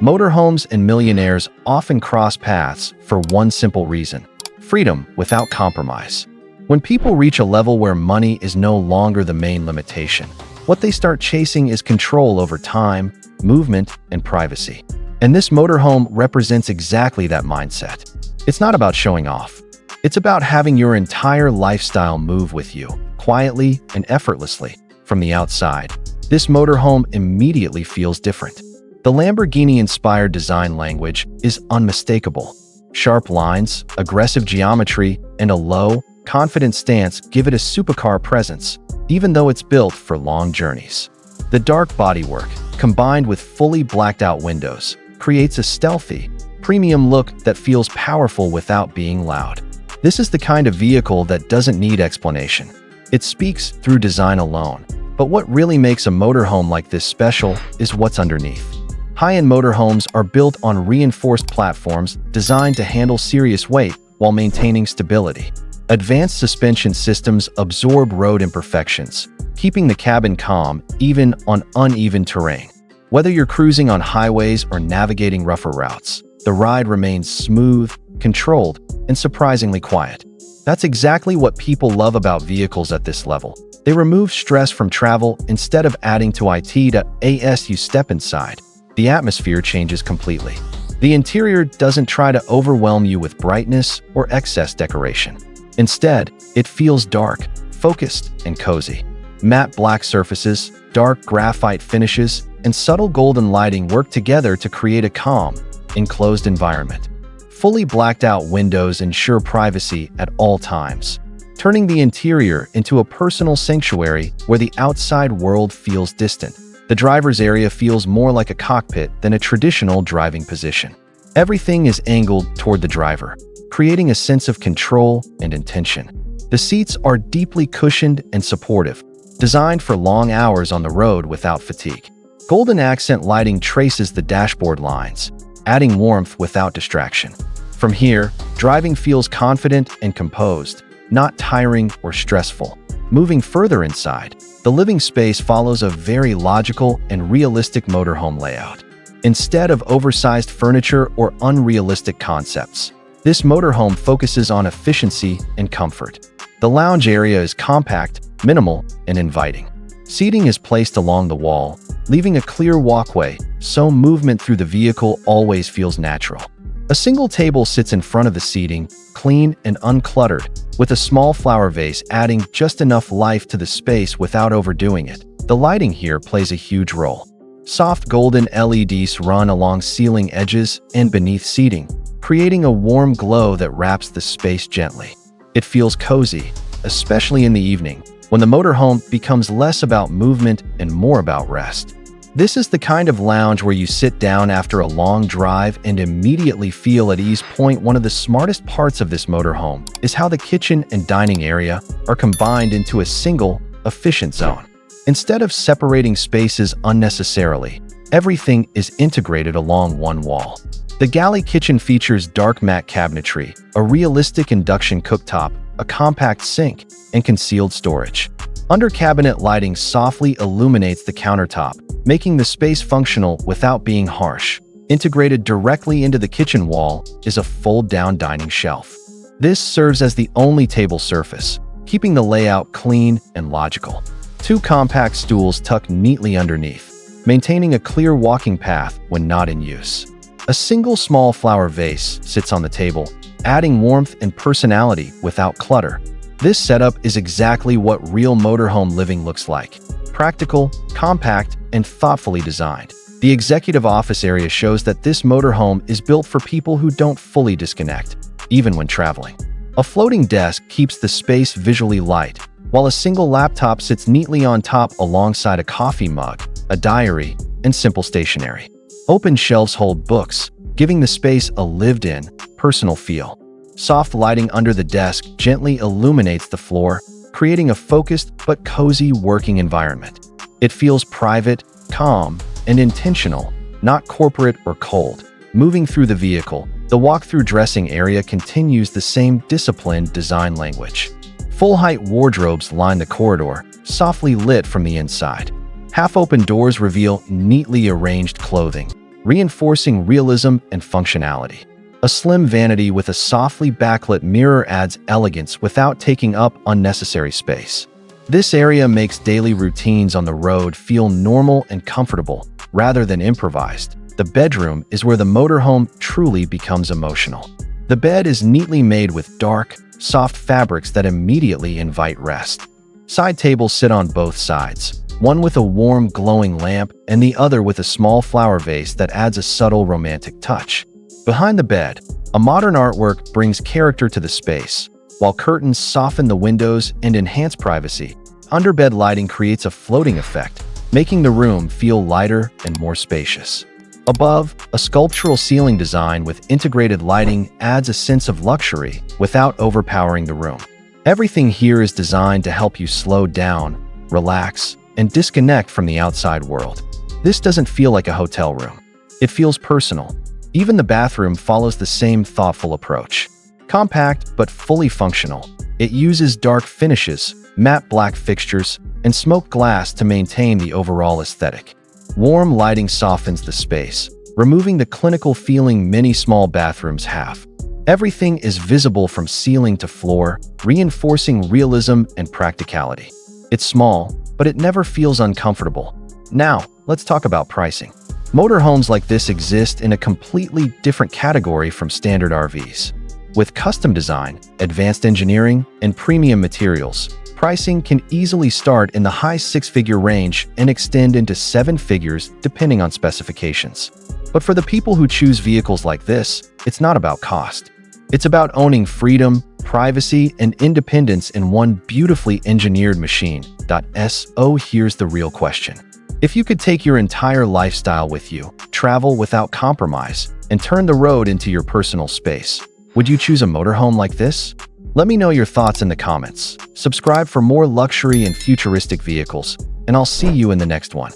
Motorhomes and millionaires often cross paths for one simple reason: freedom without compromise. When people reach a level where money is no longer the main limitation, what they start chasing is control over time, movement, and privacy. And this motorhome represents exactly that mindset. It's not about showing off. It's about having your entire lifestyle move with you, quietly and effortlessly. From the outside, this motorhome immediately feels different. The Lamborghini-inspired design language is unmistakable. Sharp lines, aggressive geometry, and a low, confident stance give it a supercar presence, even though it's built for long journeys. The dark bodywork, combined with fully blacked-out windows, creates a stealthy, premium look that feels powerful without being loud. This is the kind of vehicle that doesn't need explanation. It speaks through design alone. But what really makes a motorhome like this special is what's underneath. High-end motorhomes are built on reinforced platforms designed to handle serious weight while maintaining stability. Advanced suspension systems absorb road imperfections, keeping the cabin calm even on uneven terrain. Whether you're cruising on highways or navigating rougher routes, the ride remains smooth, controlled, and surprisingly quiet. That's exactly what people love about vehicles at this level. They remove stress from travel instead of adding to it. As you step inside, the atmosphere changes completely. The interior doesn't try to overwhelm you with brightness or excess decoration. Instead, it feels dark, focused, and cozy. Matte black surfaces, dark graphite finishes, and subtle golden lighting work together to create a calm, enclosed environment. Fully blacked-out windows ensure privacy at all times, turning the interior into a personal sanctuary where the outside world feels distant. The driver's area feels more like a cockpit than a traditional driving position. Everything is angled toward the driver, creating a sense of control and intention. The seats are deeply cushioned and supportive, designed for long hours on the road without fatigue. Golden accent lighting traces the dashboard lines, adding warmth without distraction. From here, driving feels confident and composed, not tiring or stressful. Moving further inside, the living space follows a very logical and realistic motorhome layout. Instead of oversized furniture or unrealistic concepts, this motorhome focuses on efficiency and comfort. The lounge area is compact, minimal, and inviting. Seating is placed along the wall, leaving a clear walkway, so movement through the vehicle always feels natural. A single table sits in front of the seating, clean and uncluttered, with a small flower vase adding just enough life to the space without overdoing it. The lighting here plays a huge role. Soft golden LEDs run along ceiling edges and beneath seating, creating a warm glow that wraps the space gently. It feels cozy, especially in the evening, when the motorhome becomes less about movement and more about rest. This is the kind of lounge where you sit down after a long drive and immediately feel at ease. One of the smartest parts of this motorhome is how the kitchen and dining area are combined into a single, efficient zone. Instead of separating spaces unnecessarily, everything is integrated along one wall. The galley kitchen features dark matte cabinetry, a realistic induction cooktop, a compact sink, and concealed storage. Under-cabinet lighting softly illuminates the countertop, making the space functional without being harsh. Integrated directly into the kitchen wall is a fold-down dining shelf. This serves as the only table surface, keeping the layout clean and logical. Two compact stools tuck neatly underneath, maintaining a clear walking path when not in use. A single small flower vase sits on the table, adding warmth and personality without clutter. This setup is exactly what real motorhome living looks like: practical, compact, and thoughtfully designed. The executive office area shows that this motorhome is built for people who don't fully disconnect, even when traveling. A floating desk keeps the space visually light, while a single laptop sits neatly on top alongside a coffee mug, a diary, and simple stationery. Open shelves hold books, giving the space a lived-in, personal feel. Soft lighting under the desk gently illuminates the floor, creating a focused but cozy working environment. It feels private, calm, and intentional, not corporate or cold. Moving through the vehicle, the walk-through dressing area continues the same disciplined design language. Full-height wardrobes line the corridor, softly lit from the inside. Half-open doors reveal neatly arranged clothing, reinforcing realism and functionality. A slim vanity with a softly backlit mirror adds elegance without taking up unnecessary space. This area makes daily routines on the road feel normal and comfortable, rather than improvised. The bedroom is where the motorhome truly becomes emotional. The bed is neatly made with dark, soft fabrics that immediately invite rest. Side tables sit on both sides, one with a warm, glowing lamp and the other with a small flower vase that adds a subtle romantic touch. Behind the bed, a modern artwork brings character to the space, while curtains soften the windows and enhance privacy. Underbed lighting creates a floating effect, making the room feel lighter and more spacious. Above, a sculptural ceiling design with integrated lighting adds a sense of luxury without overpowering the room. Everything here is designed to help you slow down, relax, and disconnect from the outside world. This doesn't feel like a hotel room. It feels personal. Even the bathroom follows the same thoughtful approach. Compact but fully functional, it uses dark finishes, matte black fixtures, and smoked glass to maintain the overall aesthetic. Warm lighting softens the space, removing the clinical feeling many small bathrooms have. Everything is visible from ceiling to floor, reinforcing realism and practicality. It's small, but it never feels uncomfortable. Now, let's talk about pricing. Motorhomes like this exist in a completely different category from standard RVs. With custom design, advanced engineering, and premium materials, pricing can easily start in the high six-figure range and extend into seven figures depending on specifications. But for the people who choose vehicles like this, it's not about cost. It's about owning freedom, privacy, and independence in one beautifully engineered machine. So here's the real question. If you could take your entire lifestyle with you, travel without compromise, and turn the road into your personal space, would you choose a motorhome like this? Let me know your thoughts in the comments. Subscribe for more luxury and futuristic vehicles, and I'll see you in the next one.